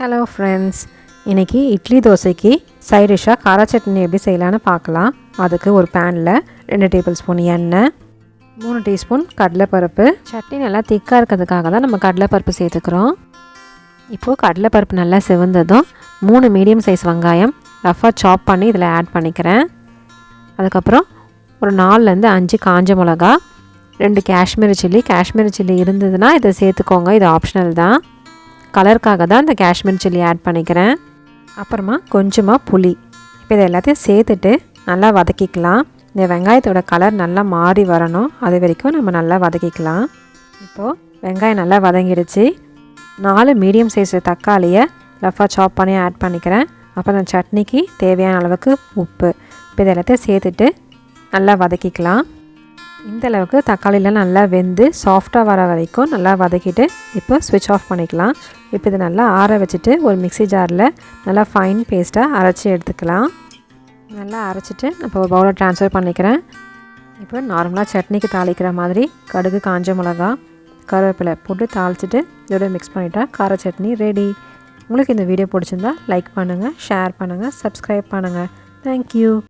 Hello friends, இன்றைக்கி இட்லி தோசைக்கு side டிஷ்ஷாக கார சட்னி எப்படி செய்யலான்னு பார்க்கலாம். அதுக்கு ஒரு பேனில் 2 டேபிள் ஸ்பூன் எண்ணெய், 3 டீஸ்பூன் கடலைப்பருப்பு. சட்னி நல்லா திக்காக இருக்கிறதுக்காக தான் நம்ம கடலைப்பருப்பு சேர்த்துக்கிறோம். இப்போது கடலைப்பருப்பு நல்லா செவந்ததும் 3 மீடியம் சைஸ் வெங்காயம் ரஃபாக சாப் பண்ணி இதில் ஆட் பண்ணிக்கிறேன். அதுக்கப்புறம் ஒரு 4லேருந்து 5 காஞ்ச மிளகா, 2 காஷ்மீரி சில்லி இருந்ததுன்னா இதை சேர்த்துக்கோங்க, இது ஆப்ஷனல் தான். கலருக்காக தான் இந்த காஷ்மீரி சில்லி ஆட் பண்ணிக்கிறேன். அப்புறமா கொஞ்சமாக புளி. இப்போ இதை எல்லாத்தையும் சேர்த்துட்டு நல்லா வதக்கிக்கலாம். இந்த வெங்காயத்தோட கலர் நல்லா மாறி வரணும், அது வரைக்கும் நம்ம நல்லா வதக்கிக்கலாம். இப்போது வெங்காயம் நல்லா வதங்கிடுச்சு. 4 மீடியம் சைஸ் தக்காளியை ரஃபாக சாப் பண்ணி ஆட் பண்ணிக்கிறேன். அப்புறம் அந்த சட்னிக்கு தேவையான அளவுக்கு உப்பு. இப்போ இதை எல்லாத்தையும் சேர்த்துட்டு நல்லா வதக்கிக்கலாம். இந்த அளவுக்கு தக்காளிலாம் நல்லா வெந்து சாஃப்டாக வர வரைக்கும் நல்லா வதக்கிட்டு இப்போ ஸ்விட்ச் ஆஃப் பண்ணிக்கலாம். இப்போ இதை நல்லா ஆற வச்சுட்டு ஒரு மிக்ஸி ஜாரில் நல்லா ஃபைன் பேஸ்ட்டாக அரைச்சி எடுத்துக்கலாம். நல்லா அரைச்சிட்டு இப்போ ஒரு பவுலில் ட்ரான்ஸ்ஃபர் பண்ணிக்கிறேன். இப்போ நார்மலாக சட்னிக்கு தாளிக்கிற மாதிரி கடுகு, காஞ்ச மிளகா, கருவேப்பிலை போட்டு தாளிச்சிட்டு இதோட மிக்ஸ் பண்ணிட்டா கார சட்னி ரெடி. உங்களுக்கு இந்த வீடியோ பிடிச்சிருந்தா லைக் பண்ணுங்கள், ஷேர் பண்ணுங்கள், சப்ஸ்கிரைப் பண்ணுங்கள். தேங்க்யூ.